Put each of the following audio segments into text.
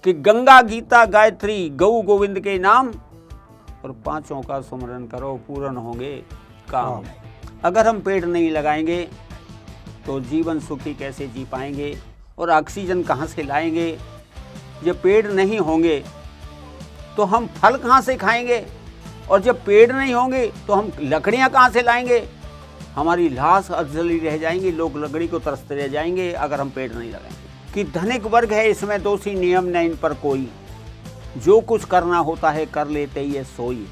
कि गंगा गीता गायत्री गौ गोविंद के नाम और पांचों का सुमरन करो, पूर्ण होंगे काम। अगर हम पेड़ नहीं लगाएंगे तो जीवन सुखी कैसे जी पाएंगे और ऑक्सीजन कहाँ से लाएंगे? जब पेड़ नहीं होंगे तो हम फल कहाँ से खाएंगे? और जब पेड़ नहीं होंगे तो हम लकड़ियाँ कहाँ से लाएंगे? हमारी लाश अधजली रह जाएंगी, लोग लकड़ी को तरसते रह जाएंगे अगर हम पेड़ नहीं लगाएंगे। कि धनिक वर्ग है इसमें दोषी, नियम न इन पर कोई, जो कुछ करना होता है कर लेते ये सोई।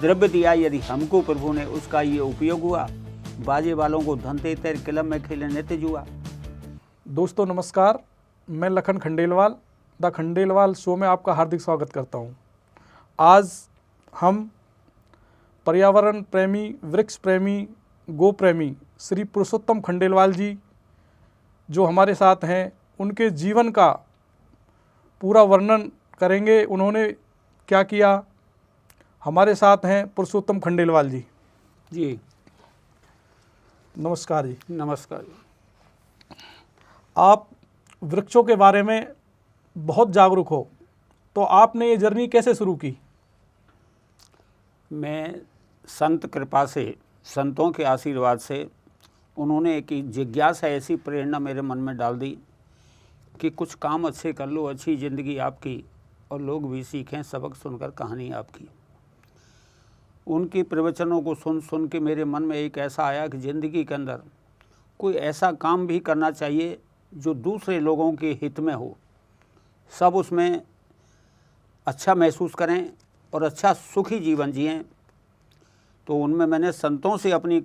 द्रव्य दिया यदि हमको प्रभु ने, उसका ये उपयोग हुआ। बाजे वालों को धन देते क्लब में खेले नित्य जुआ। दोस्तों नमस्कार, मैं लखन खंडेलवाल द खंडेलवाल शो में आपका हार्दिक स्वागत करता हूं। आज हम पर्यावरण प्रेमी, वृक्ष प्रेमी, गो प्रेमी श्री पुरुषोत्तम खंडेलवाल जी जो हमारे साथ हैं, उनके जीवन का पूरा वर्णन करेंगे। उन्होंने क्या किया। हमारे साथ हैं पुरुषोत्तम खंडेलवाल जी। जी नमस्कार जी। नमस्कार। आप वृक्षों के बारे में बहुत जागरूक हो, तो आपने ये जर्नी कैसे शुरू की? मैं संत कृपा से, संतों के आशीर्वाद से, उन्होंने एक जिज्ञासा, ऐसी प्रेरणा मेरे मन में डाल दी कि कुछ काम अच्छे कर लो, अच्छी ज़िंदगी आपकी और लोग भी सीखें सबक सुनकर कहानी आपकी। उनके प्रवचनों को सुन सुन के मेरे मन में एक ऐसा आया कि ज़िंदगी के अंदर कोई ऐसा काम भी करना चाहिए जो दूसरे लोगों के हित में हो, सब उसमें अच्छा महसूस करें और अच्छा सुखी जीवन जिएं। तो उनमें मैंने संतों से अपनी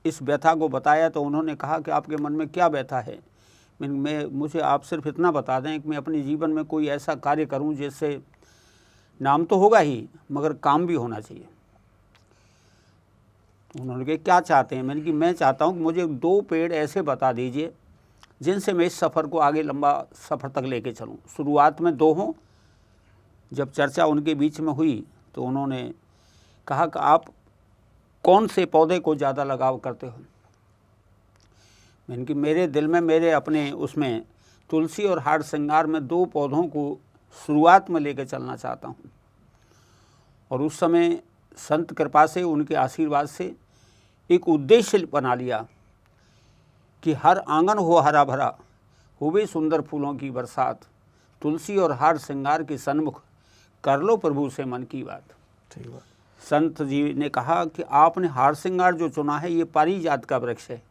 इस व्यथा को बताया, तो उन्होंने कहा कि आपके मन में क्या व्यथा है? मुझे आप सिर्फ इतना बता दें कि मैं अपने जीवन में कोई ऐसा कार्य करूं जिससे नाम तो होगा ही मगर काम भी होना चाहिए। उन्होंने कहा क्या चाहते हैं? मैंने कि मैं चाहता हूं कि मुझे 2 पेड़ ऐसे बता दीजिए जिनसे मैं इस सफ़र को आगे लंबा सफ़र तक लेके चलूं। शुरुआत में 2 हों। जब चर्चा उनके बीच में हुई तो उन्होंने कहा कि आप कौन से पौधे को ज़्यादा लगाव करते हो? मैंने कि मेरे दिल में, मेरे अपने उसमें तुलसी और हार श्रृंगार में 2 पौधों को शुरुआत में लेकर चलना चाहता हूँ। और उस समय संत कृपा से, उनके आशीर्वाद से एक उद्देश्य बना लिया कि हर आंगन हो हरा भरा, होवे सुंदर फूलों की बरसात, तुलसी और हार श्रृंगार के सन्मुख कर लो प्रभु से मन की बात। ठीक है। संत जी ने कहा कि आपने हार श्रृंगार जो चुना है ये पारिजात का वृक्ष है,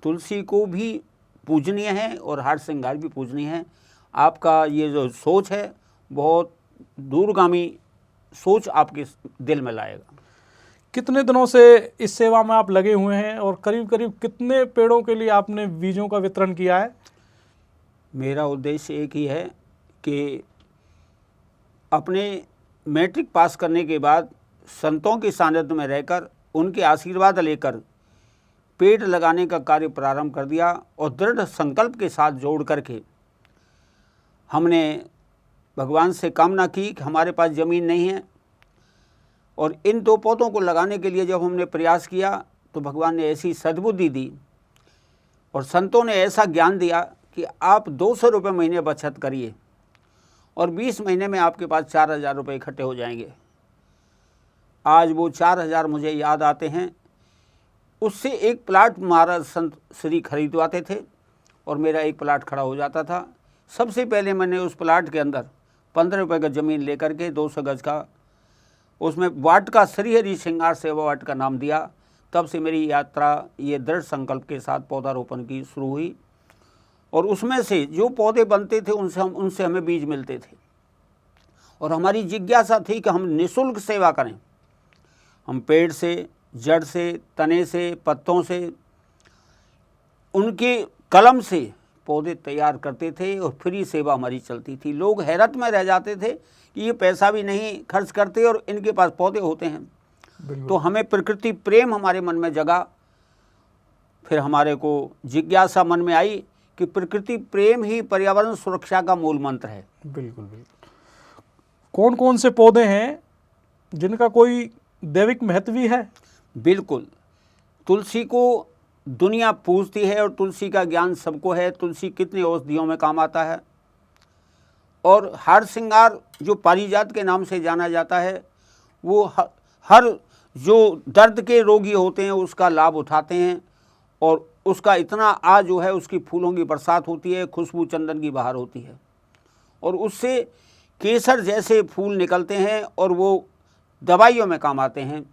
तुलसी को भी पूजनीय है और हार श्रृंगार भी पूजनीय है। आपका ये जो सोच है बहुत दूरगामी सोच आपके दिल में लाएगा। कितने दिनों से इस सेवा में आप लगे हुए हैं और करीब करीब कितने पेड़ों के लिए आपने बीजों का वितरण किया है? मेरा उद्देश्य एक ही है कि अपने मैट्रिक पास करने के बाद संतों के सानिध्य में रहकर उनके आशीर्वाद लेकर पेड़ लगाने का कार्य प्रारंभ कर दिया। और दृढ़ संकल्प के साथ जोड़ करके हमने भगवान से कामना की कि हमारे पास ज़मीन नहीं है और इन 2 पौधों को लगाने के लिए जब हमने प्रयास किया तो भगवान ने ऐसी सद्बुद्धि दी और संतों ने ऐसा ज्ञान दिया कि आप 200 रुपये महीने बचत करिए और 20 महीने में आपके पास 4000 रुपये इकट्ठे हो जाएंगे। आज वो 4000 मुझे याद आते हैं। उससे एक प्लाट महाराज संत श्री खरीदवाते थे और मेरा एक प्लाट खड़ा हो जाता था। सबसे पहले मैंने उस प्लाट के अंदर 15 रुपये का ज़मीन लेकर के 200 गज का, उसमें वाट का श्री हरि श्रृंगार सेवा वाट का नाम दिया। तब से मेरी यात्रा ये दृढ़ संकल्प के साथ पौधारोपण की शुरू हुई और उसमें से जो पौधे बनते थे उनसे हमें बीज मिलते थे और हमारी जिज्ञासा थी कि हम निःशुल्क सेवा करें। हम पेड़ से, जड़ से, तने से, पत्तों से, उनके कलम से पौधे तैयार करते थे और फ्री सेवा हमारी चलती थी। लोग हैरत में रह जाते थे कि ये पैसा भी नहीं खर्च करते और इनके पास पौधे होते हैं। तो हमें प्रकृति प्रेम हमारे मन में जगा। फिर हमारे को जिज्ञासा मन में आई कि प्रकृति प्रेम ही पर्यावरण सुरक्षा का मूल मंत्र है। बिल्कुल बिल्कुल। कौन कौन से पौधे हैं जिनका कोई दैविक महत्व भी है? बिल्कुल। तुलसी को दुनिया पूजती है और तुलसी का ज्ञान सबको है। तुलसी कितनी औषधियों में काम आता है और हार श्रृंगार जो पारिजात के नाम से जाना जाता है, वो हर जो दर्द के रोगी होते हैं उसका लाभ उठाते हैं, और उसका इतना जो है उसकी फूलों की बरसात होती है, खुशबू चंदन की बहार होती है, और उससे केसर जैसे फूल निकलते हैं और वो दवाइयों में काम आते हैं,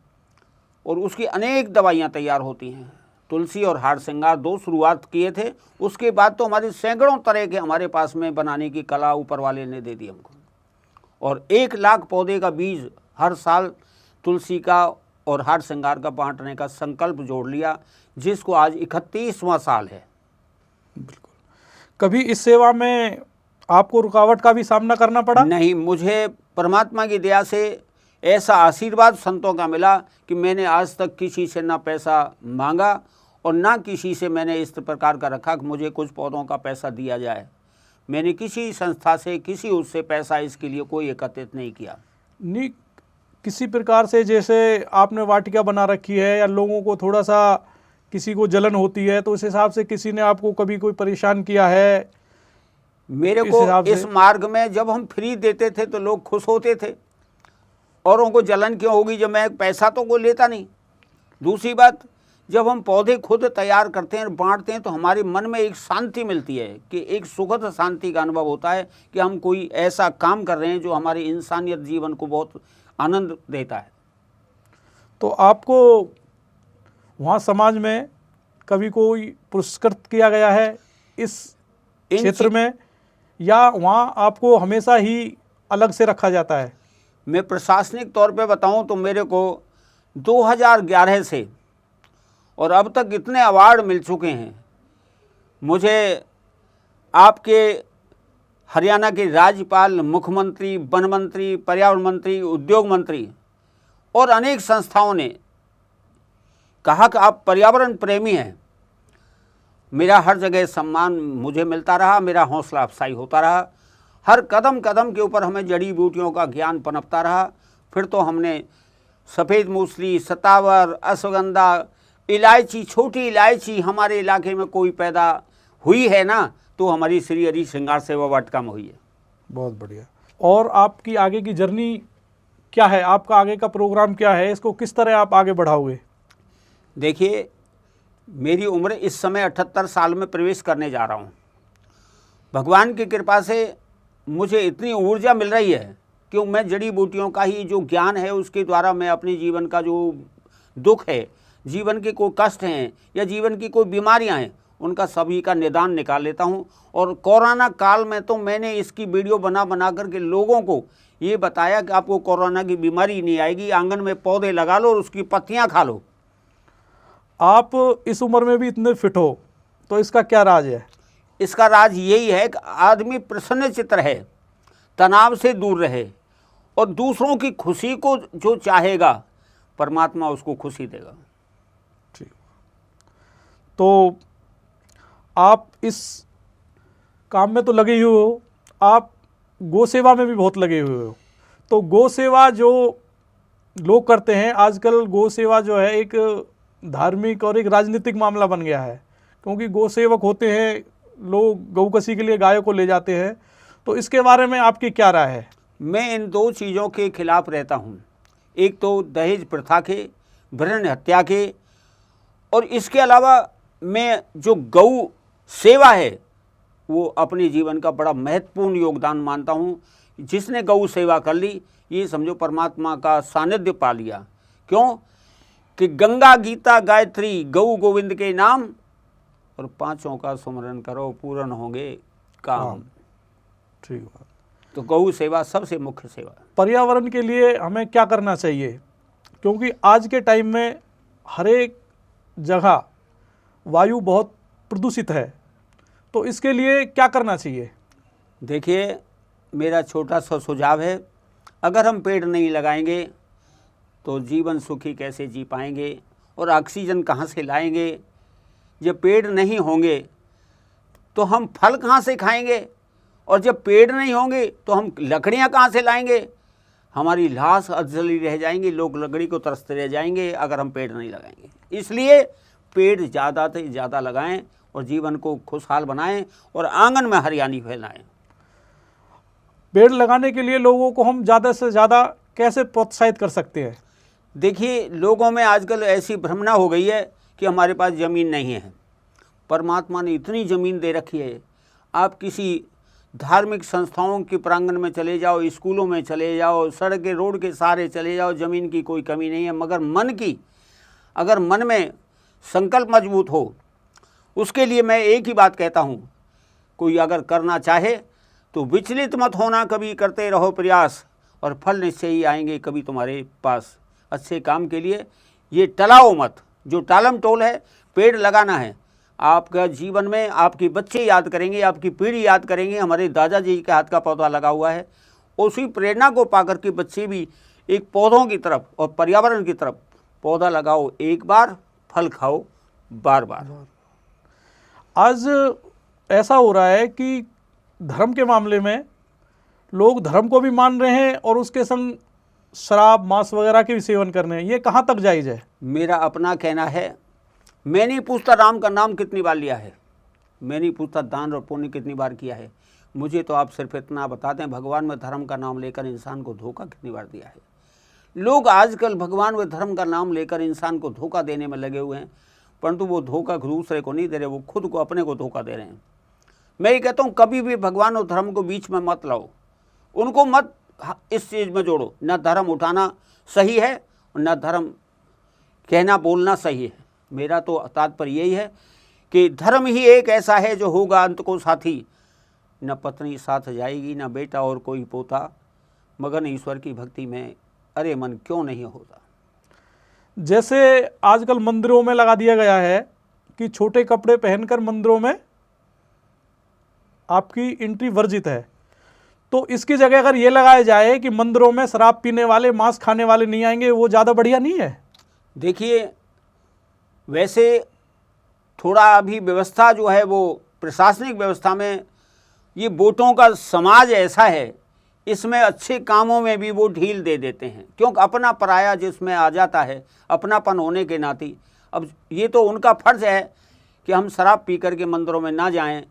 और उसकी अनेक दवाइयाँ तैयार होती हैं। तुलसी और हार श्रृंगार 2 शुरुआत किए थे, उसके बाद तो हमारी सैकड़ों तरह के हमारे पास में बनाने की कला ऊपर वाले ने दे दी हमको। और 1 लाख पौधे का बीज हर साल तुलसी का और हार श्रृंगार का बांटने का संकल्प जोड़ लिया, जिसको आज 31वां साल है। बिल्कुल। कभी इस सेवा में आपको रुकावट का भी सामना करना पड़ा? नहीं, मुझे परमात्मा की दया से ऐसा आशीर्वाद संतों का मिला कि मैंने आज तक किसी से ना पैसा मांगा और ना किसी से मैंने इस प्रकार का रखा कि मुझे कुछ पौधों का पैसा दिया जाए। मैंने किसी संस्था से, किसी उससे पैसा इसके लिए कोई एकत्रित नहीं किया। नहीं, किसी प्रकार से जैसे आपने वाटिका बना रखी है या लोगों को थोड़ा सा किसी को जलन होती है, तो उस हिसाब से किसी ने आपको कभी कोई परेशान किया है? मेरे को इस मार्ग में जब हम फ्री देते थे तो लोग खुश होते थे, औरों को जलन क्यों होगी जब मैं पैसा तो कोई लेता नहीं। दूसरी बात, जब हम पौधे खुद तैयार करते हैं, बांटते हैं, तो हमारे मन में एक शांति मिलती है कि एक सुखद शांति का अनुभव होता है कि हम कोई ऐसा काम कर रहे हैं जो हमारे इंसानियत जीवन को बहुत आनंद देता है। तो आपको वहाँ समाज में कभी कोई पुरस्कृत किया गया है इस क्षेत्र में, या वहाँ आपको हमेशा ही अलग से रखा जाता है? मैं प्रशासनिक तौर पे बताऊं तो मेरे को 2011 से और अब तक इतने अवार्ड मिल चुके हैं। मुझे आपके हरियाणा के राज्यपाल, मुख्यमंत्री, वन मंत्री, पर्यावरण मंत्री, उद्योग मंत्री और अनेक संस्थाओं ने कहा कि आप पर्यावरण प्रेमी हैं। मेरा हर जगह सम्मान मुझे मिलता रहा, मेरा हौसला अफसाई होता रहा। हर कदम कदम के ऊपर हमें जड़ी बूटियों का ज्ञान पनपता रहा। फिर तो हमने सफ़ेद मूसली, सतावर, अश्वगंधा, इलायची, छोटी इलायची हमारे इलाके में कोई पैदा हुई है ना, तो हमारी श्री हरि श्रृंगार सेवा वाटिका में हुई है। बहुत बढ़िया। और आपकी आगे की जर्नी क्या है? आपका आगे का प्रोग्राम क्या है? इसको किस तरह आप आगे बढ़ाओगे? देखिए, मेरी उम्र इस समय 78 साल में प्रवेश करने जा रहा हूँ। भगवान की कृपा से मुझे इतनी ऊर्जा मिल रही है कि मैं जड़ी बूटियों का ही जो ज्ञान है उसके द्वारा मैं अपने जीवन का जो दुख है, जीवन के कोई कष्ट हैं या जीवन की कोई बीमारियां हैं, उनका सभी का निदान निकाल लेता हूं। और कोरोना काल में तो मैंने इसकी वीडियो बना बना करके लोगों को ये बताया कि आपको कोरोना की बीमारी नहीं आएगी, आंगन में पौधे लगा लो और उसकी पत्तियां खा लो। आप इस उम्र में भी इतने फिट हो, तो इसका क्या राज है? इसका राज यही है कि आदमी प्रसन्न चित्त रहे, तनाव से दूर रहे, और दूसरों की खुशी को जो चाहेगा परमात्मा उसको खुशी देगा। ठीक। तो आप इस काम में तो लगे ही हो, आप गौ सेवा में भी बहुत लगे हुए हो। तो गौ सेवा जो लोग करते हैं आजकल, गौ सेवा जो है एक धार्मिक और एक राजनीतिक मामला बन गया है, क्योंकि गौ सेवक होते हैं लोग, गौकसी के लिए गायों को ले जाते हैं। तो इसके बारे में आपकी क्या राय है? मैं इन 2 चीज़ों के खिलाफ रहता हूँ। एक तो दहेज प्रथा के, भ्रूण हत्या के, और इसके अलावा मैं जो गौ सेवा है वो अपने जीवन का बड़ा महत्वपूर्ण योगदान मानता हूँ। जिसने गौ सेवा कर ली, ये समझो परमात्मा का सानिध्य पा लिया। क्यों कि गंगा, गीता, गायत्री, गौ गोविंद के नाम और 5 का सुमरन करो, पूर्ण होंगे काम। ठीक बात। तो गौ सेवा सबसे मुख्य सेवा। पर्यावरण के लिए हमें क्या करना चाहिए? क्योंकि आज के टाइम में हर एक जगह वायु बहुत प्रदूषित है, तो इसके लिए क्या करना चाहिए? देखिए, मेरा छोटा सा सुझाव है, अगर हम पेड़ नहीं लगाएंगे तो जीवन सुखी कैसे जी पाएंगे और ऑक्सीजन कहाँ से लाएंगे? जब पेड़ नहीं होंगे तो हम फल कहाँ से खाएंगे, और जब पेड़ नहीं होंगे तो हम लकड़ियाँ कहाँ से लाएंगे? हमारी लाश अधजली रह जाएंगी, लोग लकड़ी को तरसते रह जाएंगे अगर हम पेड़ नहीं लगाएंगे। इसलिए पेड़ ज़्यादा से ज़्यादा लगाएं और जीवन को खुशहाल बनाएं और आंगन में हरियाली फैलाएं। पेड़ लगाने के लिए लोगों को हम ज़्यादा से ज़्यादा कैसे प्रोत्साहित कर सकते हैं? देखिए, लोगों में आजकल ऐसी भ्रमणा हो गई है कि हमारे पास ज़मीन नहीं है। परमात्मा ने इतनी ज़मीन दे रखी है। आप किसी धार्मिक संस्थाओं के प्रांगण में चले जाओ, स्कूलों में चले जाओ, सड़क के रोड के सहारे चले जाओ, ज़मीन की कोई कमी नहीं है। मगर अगर मन में संकल्प मजबूत हो, उसके लिए मैं एक ही बात कहता हूँ, कोई अगर करना चाहे तो विचलित मत होना, कभी करते रहो प्रयास और फल निश्चय ही आएंगे कभी तुम्हारे पास। अच्छे काम के लिए ये टलाओ मत। जो टालम टोल है, पेड़ लगाना है। आपका जीवन में आपके बच्चे याद करेंगे, आपकी पीढ़ी याद करेंगे, हमारे दादाजी के हाथ का पौधा लगा हुआ है। उसी प्रेरणा को पाकर के बच्चे भी एक पौधों की तरफ और पर्यावरण की तरफ पौधा लगाओ, एक बार फल खाओ बार बार। आज ऐसा हो रहा है कि धर्म के मामले में लोग धर्म को भी मान रहे हैं और उसके संग शराब मांस वगैरह के भी सेवन कर रहे हैं। ये कहाँ तक जायज़ है? मेरा अपना कहना है, मैं नहीं पूछता राम का नाम कितनी बार लिया है, मैं नहीं पूछता दान और पुण्य कितनी बार किया है। मुझे तो आप सिर्फ इतना बता दें, भगवान में धर्म का नाम लेकर इंसान को धोखा कितनी बार दिया है। लोग आजकल भगवान व धर्म का नाम लेकर इंसान को धोखा देने में लगे हुए हैं, परंतु वो धोखा दूसरे को नहीं दे रहे, वो खुद को, अपने को धोखा दे रहे हैं। मैं ये कहता हूँ, कभी भी भगवान और धर्म को बीच में मत लाओ, उनको मत इस चीज़ में जोड़ो। न धर्म उठाना सही है और न धर्म कहना बोलना सही है। मेरा तो तात्पर्य यही है कि धर्म ही एक ऐसा है जो होगा अंत को साथी। न पत्नी साथ जाएगी, न बेटा और कोई पोता, मगन ईश्वर की भक्ति में अरे मन क्यों नहीं होता। जैसे आजकल मंदिरों में लगा दिया गया है कि छोटे कपड़े पहनकर मंदिरों में आपकी एंट्री वर्जित है, तो इसकी जगह अगर ये लगाया जाए कि मंदिरों में शराब पीने वाले, मांस खाने वाले नहीं आएंगे, वो ज़्यादा बढ़िया नहीं है? देखिए, वैसे थोड़ा अभी व्यवस्था जो है वो प्रशासनिक व्यवस्था में, ये वोटों का समाज ऐसा है, इसमें अच्छे कामों में भी वो ढील दे देते हैं, क्योंकि अपना पराया जिसमें आ जाता है, अपनापन होने के नाते। अब ये तो उनका फर्ज है कि हम शराब पी करके मंदिरों में ना जाएं।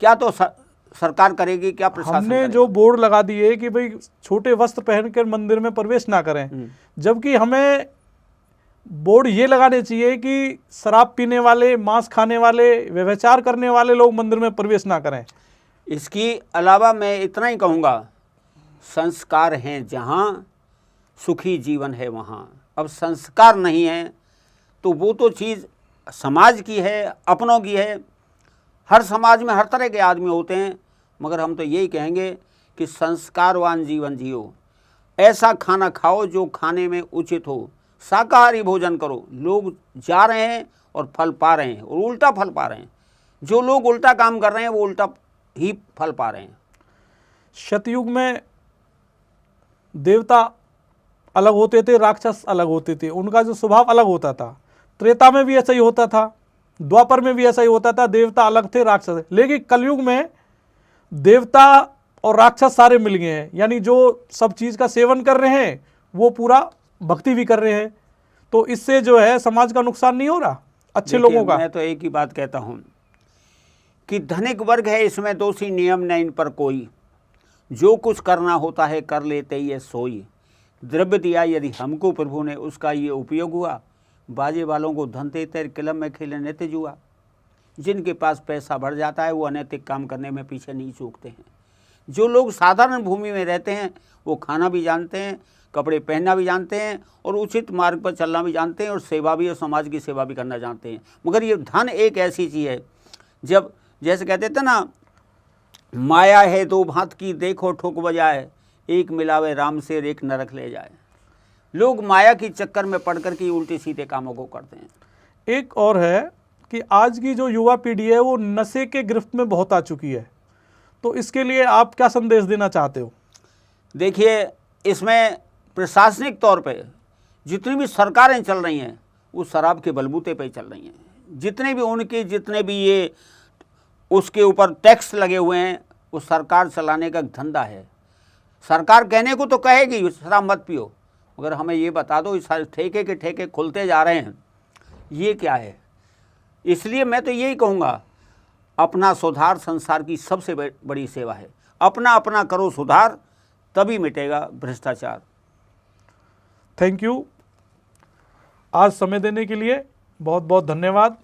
क्या तो सरकार करेगी, क्या प्रशासन हमने करेगा? जो बोर्ड लगा दिए कि भाई छोटे वस्त्र पहनकर मंदिर में प्रवेश ना करें, जबकि हमें बोर्ड ये लगाने चाहिए कि शराब पीने वाले, मांस खाने वाले, व्यभिचार करने वाले लोग मंदिर में प्रवेश ना करें। इसकी अलावा मैं इतना ही कहूँगा, संस्कार हैं जहाँ, सुखी जीवन है वहाँ। अब संस्कार नहीं है तो वो तो चीज़ समाज की है, अपनों की है। हर समाज में हर तरह के आदमी होते हैं, मगर हम तो यही कहेंगे कि संस्कारवान जीवन जियो। ऐसा खाना खाओ जो खाने में उचित हो, शाकाहारी भोजन करो। लोग जा रहे हैं और फल पा रहे हैं, और उल्टा फल पा रहे हैं। जो लोग उल्टा काम कर रहे हैं वो उल्टा ही फल पा रहे हैं। सतयुग में देवता अलग होते थे, राक्षस अलग होते थे, उनका जो स्वभाव अलग होता था। त्रेता में भी ऐसा ही होता था, द्वापर में भी ऐसा ही होता था, देवता अलग थे, राक्षस। लेकिन कलयुग में देवता और राक्षस सारे मिल गए हैं, यानी जो सब चीज़ का सेवन कर रहे हैं वो पूरा भक्ति भी कर रहे हैं। तो इससे जो है समाज का नुकसान नहीं हो रहा, अच्छे लोगों का? मैं तो एक ही बात कहता हूँ कि धनिक वर्ग है इसमें दोषी, नियम न इन पर कोई। जो कुछ करना होता है कर लेते ये सोई। द्रव्य दिया यदि हमको प्रभु ने, उसका ये उपयोग हुआ। बाजे वालों को धन देते, क्लब में खेले नैतिक जुआ। जिनके पास पैसा बढ़ जाता है वो अनैतिक काम करने में पीछे नहीं चूकते हैं। जो लोग साधारण भूमि में रहते हैं वो खाना भी जानते हैं, कपड़े पहनना भी जानते हैं, और उचित मार्ग पर चलना भी जानते हैं, और सेवा भी, और समाज की सेवा भी करना जानते हैं। मगर ये धन एक ऐसी चीज़ है, जब जैसे कहते थे ना, माया है दो भांत की, देखो ठोक बजाए, एक मिलावे राम से एक नरक ले जाए। लोग माया की चक्कर में पड़ कर के उल्टे सीधे कामों को करते हैं। एक और है कि आज की जो युवा पीढ़ी है वो नशे के गिरफ्त में बहुत आ चुकी है, तो इसके लिए आप क्या संदेश देना चाहते हो? देखिए, इसमें प्रशासनिक तौर पे जितनी भी सरकारें चल रही हैं वो शराब के बलबूते पे चल रही हैं। जितने भी ये उसके ऊपर टैक्स लगे हुए हैं, वो सरकार चलाने का धंधा है। सरकार कहने को तो कहेगी शराब मत पियो, मगर हमें ये बता दो इस ठेके के ठेके खुलते जा रहे हैं, ये क्या है? इसलिए मैं तो यही कहूँगा, अपना सुधार संसार की सबसे बड़ी सेवा है। अपना अपना करो सुधार, तभी मिटेगा भ्रष्टाचार। Thank you. आज समय देने के लिए बहुत बहुत धन्यवाद।